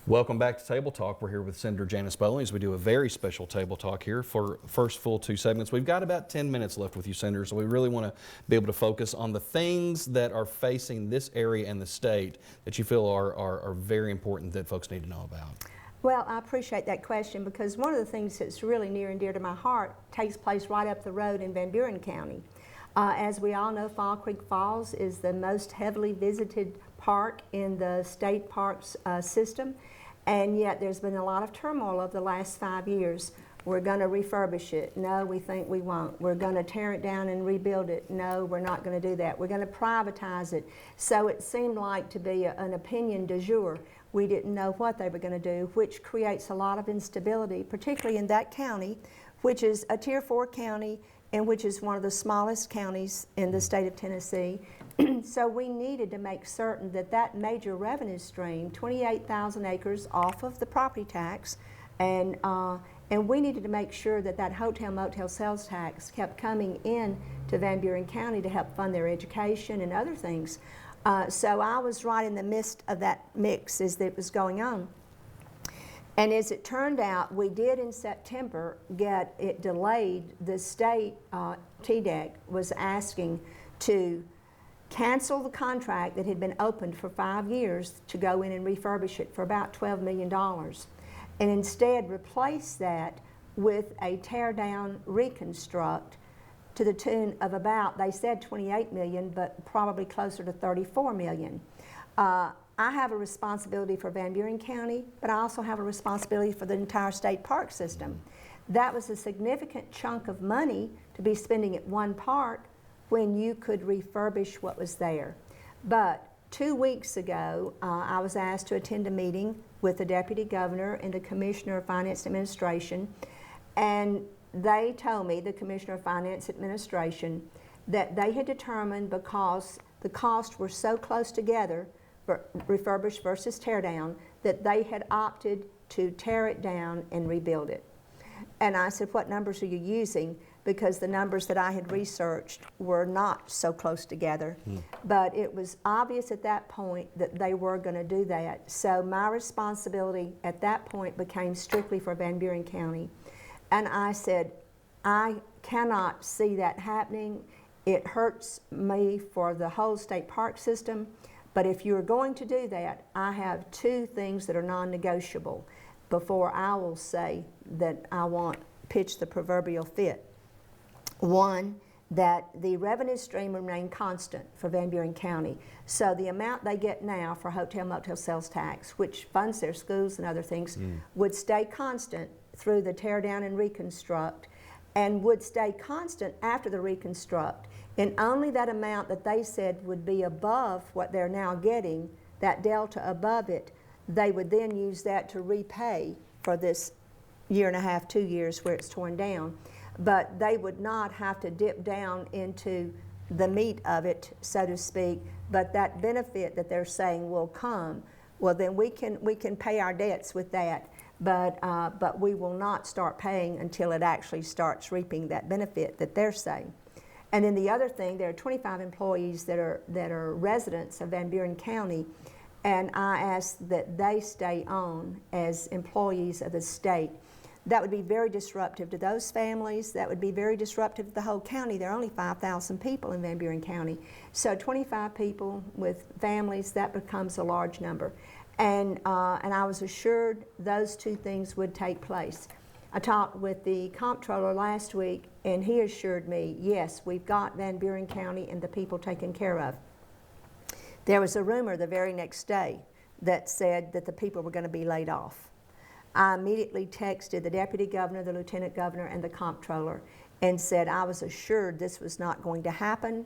Welcome back to Table Talk. We're here with Senator Janice as we do a very special Table Talk here for first full 2 segments. We've got about 10 minutes left with you, Senator, so we really want to be able to focus on the things that are facing this area and the state that you feel are very important that folks need to know about. Well, I appreciate that question because one of the things that's really near and dear to my heart takes place right up the road in Van Buren County. As we all know, Fall Creek Falls is the most heavily visited park in the state parks system, and yet there's been a lot of turmoil over the last 5 years. We're going to refurbish it. No, we think we won't. We're going to tear it down and rebuild it. No, we're not going to do that. We're going to privatize it. So it seemed like to be an opinion du jour. We didn't know what they were going to do, which creates a lot of instability, particularly in that county, which is a Tier 4 county and which is one of the smallest counties in the state of Tennessee. So we needed to make certain that that major revenue stream, 28,000 acres off of the property tax, and we needed to make sure that that hotel motel sales tax kept coming in to Van Buren County to help fund their education and other things. So I was right in the midst of that mix as it was going on. And as it turned out, we did in September get it delayed. The state, TDEC, was asking to cancel the contract that had been opened for 5 years to go in and refurbish it for about $12 million. And instead replace that with a tear down reconstruct to the tune of about, they said 28 million, but probably closer to 34 million. I have a responsibility for Van Buren County, but I also have a responsibility for the entire state park system. That was a significant chunk of money to be spending at one park when you could refurbish what was there. But 2 weeks ago, I was asked to attend a meeting with the Deputy Governor and the Commissioner of Finance Administration, and they told me, the Commissioner of Finance Administration, that they had determined because the costs were so close together, for refurbish versus tear down, that they had opted to tear it down and rebuild it. And I said, what numbers are you using? Because the numbers that I had researched were not so close together. But it was obvious at that point that they were going to do that. So my responsibility at that point became strictly for Van Buren County. And I said, I cannot see that happening. It hurts me for the whole state park system. But if you're going to do that, I have 2 things that are non-negotiable before I will say that I want pitch the proverbial fit. One, that the revenue stream remain constant for Van Buren County. So the amount they get now for hotel motel sales tax, which funds their schools and other things, would stay constant through the tear down and reconstruct, and would stay constant after the reconstruct. And only that amount that they said would be above what they're now getting, that delta above it, they would then use that to repay for this 1.5 to 2 years where it's torn down. But they would not have to dip down into the meat of it, so to speak, but that benefit that they're saying will come, well then we can pay our debts with that, but we will not start paying until it actually starts reaping that benefit that they're saying. And then the other thing, there are 25 employees that are residents of Van Buren County, and I ask that they stay on as employees of the state. That would be very disruptive to those families. That would be very disruptive to the whole county. There are only 5,000 people in Van Buren County. So 25 people with families, that becomes a large number. And I was assured those 2 things would take place. I talked with the comptroller last week, and he assured me, yes, we've got Van Buren County and the people taken care of. There was a rumor the very next day that said that the people were going to be laid off. I immediately texted the Deputy Governor, the Lieutenant Governor, and the comptroller and said I was assured this was not going to happen.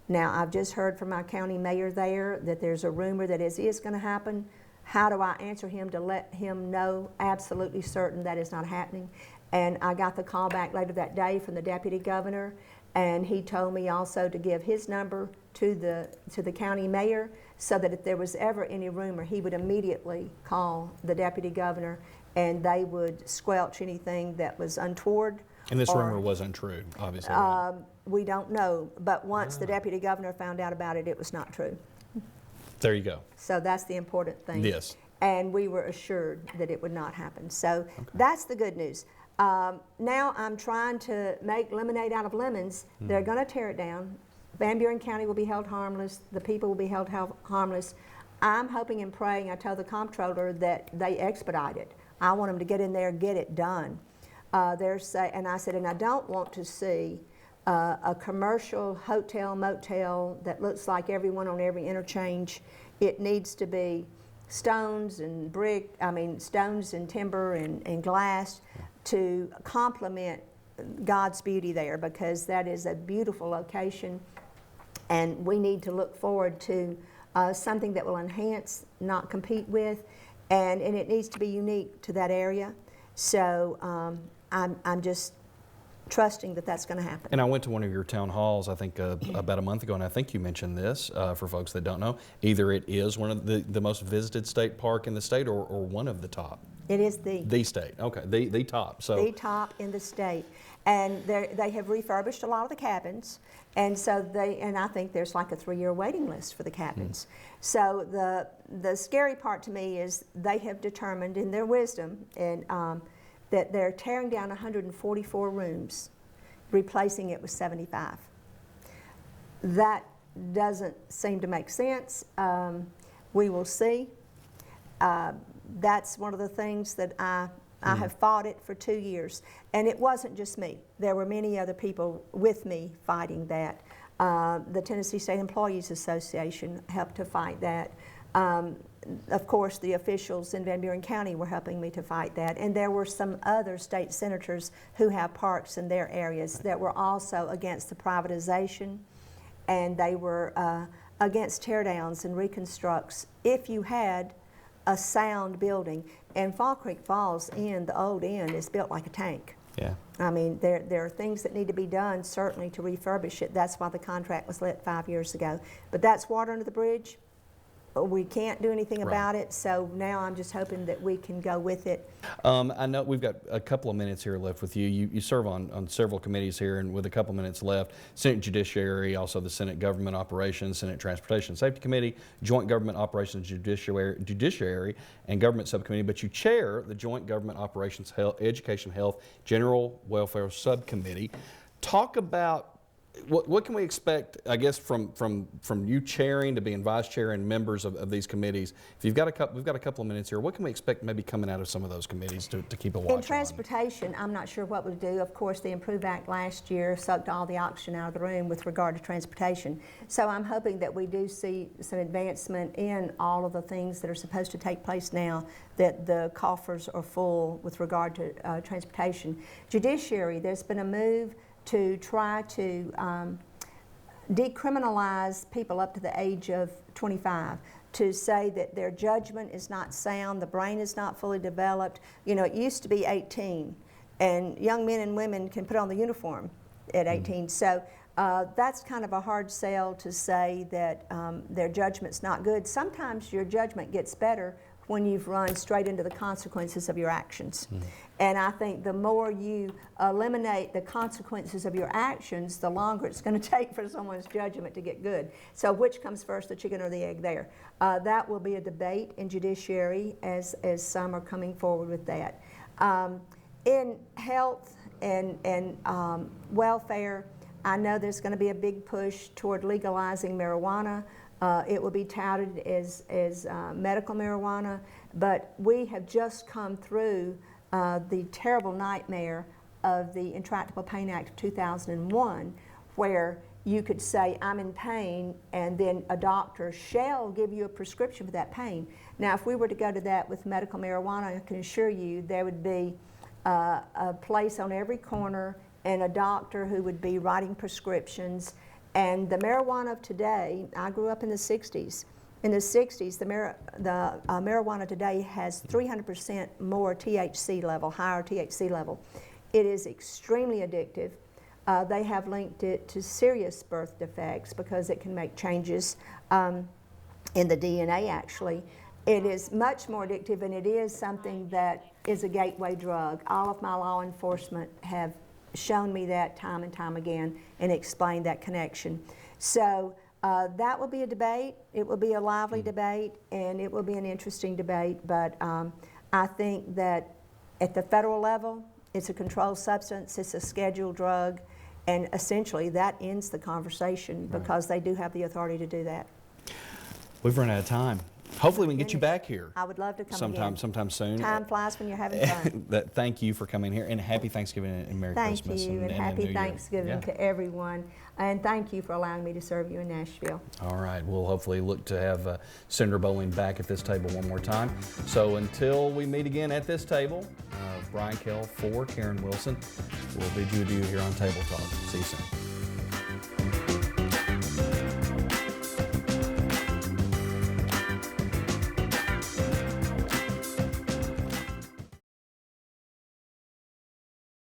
Now, I've just heard from my county mayor there that there's a rumor that it is going to happen. How do I answer him to let him know absolutely certain that is not happening? And I got the call back later that day from the Deputy Governor, and he told me also to give his number to the county mayor so that if there was ever any rumor, he would immediately call the Deputy Governor and they would squelch anything that was untoward. And this rumor was untrue, obviously. We don't know, but once the Deputy Governor found out about it, it was not true. There you go. So that's the important thing. Yes. and we were assured that it would not happen. So that's the good news. Now I'm trying to make lemonade out of lemons. They're going to tear it down. Van Buren County will be held harmless. The people will be held harmless. I'm hoping and praying, I told the comptroller, that they expedite it. I want them to get in there and get it done. And I said, and I don't want to see a commercial hotel, motel that looks like everyone on every interchange. It needs to be stones and stones and timber and glass to complement God's beauty there, because that is a beautiful location, and we need to look forward to something that will enhance, not compete with, and it needs to be unique to that area. So I'm just trusting that that's going to happen. And I went to one of your town halls, I think about a month ago, and I think you mentioned this for folks that don't know. Either it is one of the most visited state park in the state, or one of the top. It is the state. Okay, the top. So the top in the state, and they have refurbished a lot of the cabins, and so I think there's like a 3-year waiting list for the cabins. So the scary part to me is they have determined in their wisdom and that they're tearing down 144 rooms, replacing it with 75. That doesn't seem to make sense. We will see. That's one of the things that I have fought it for 2 years. And it wasn't just me. There were many other people with me fighting that. The Tennessee State Employees Association helped to fight that. Of course, the officials in Van Buren County were helping me to fight that. And there were some other state senators who have parks in their areas that were also against the privatization, and they were against teardowns and reconstructs if you had a sound building. And Fall Creek Falls Inn, the old inn, is built like a tank. Yeah. I mean, there are things that need to be done, certainly, to refurbish it. That's why the contract was let 5 years ago. But that's water under the bridge. We can't do anything about it, so now I'm just hoping that we can go with it. I know we've got a couple of minutes here left with you. You serve on several committees here, and with a couple minutes left, Senate Judiciary, also the Senate Government Operations, Senate Transportation Safety Committee, Joint Government Operations Judiciary, and Government Subcommittee, but you chair the Joint Government Operations Education, Health, General Welfare Subcommittee. Talk about what can we expect, I guess, from you chairing to being vice chair and members of these committees? If we've got a couple of minutes here, what can we expect maybe coming out of some of those committees to keep a watch on? In transportation, I'm not sure what we'll do. Of course, the Improve Act last year sucked all the oxygen out of the room with regard to transportation. So I'm hoping that we do see some advancement in all of the things that are supposed to take place now, that the coffers are full with regard to transportation. Judiciary, there's been a move to try to decriminalize people up to the age of 25, to say that their judgment is not sound, the brain is not fully developed. You know, it used to be 18, and young men and women can put on the uniform at 18. So that's kind of a hard sell to say that their judgment's not good. Sometimes your judgment gets better when you've run straight into the consequences of your actions. And I think the more you eliminate the consequences of your actions, the longer it's going to take for someone's judgment to get good. So which comes first, the chicken or the egg there? That will be a debate in judiciary as some are coming forward with that. In health and welfare, I know there's going to be a big push toward legalizing marijuana. It will be touted as medical marijuana, but we have just come through the terrible nightmare of the Intractable Pain Act of 2001, where you could say, I'm in pain, and then a doctor shall give you a prescription for that pain. Now, if we were to go to that with medical marijuana, I can assure you there would be a place on every corner and a doctor who would be writing prescriptions. And the marijuana of today, I grew up in the 60s. In the 60s, the marijuana today has 300% more THC level, higher THC level. It is extremely addictive. They have linked it to serious birth defects because it can make changes in the DNA, actually. It is much more addictive, and it is something that is a gateway drug. All of my law enforcement have shown me that time and time again and explained that connection. So That will be a debate. It will be a lively debate, and it will be an interesting debate. But I think that at the federal level, it's a controlled substance, it's a scheduled drug, and essentially that ends the conversation because they do have the authority to do that. We've run out of time. Hopefully we can get you back here. I would love to come sometime soon. Time flies when you're having fun. Thank you for coming here, and happy Thanksgiving and Merry Christmas. Thank you, and a happy New Year. Thanksgiving to everyone. And thank you for allowing me to serve you in Nashville. All right, we'll hopefully look to have Senator Bowling back at this table one more time. So until we meet again at this table, Brian Kell for Karen Wilson, we'll bid you adieu here on Table Talk. See you soon.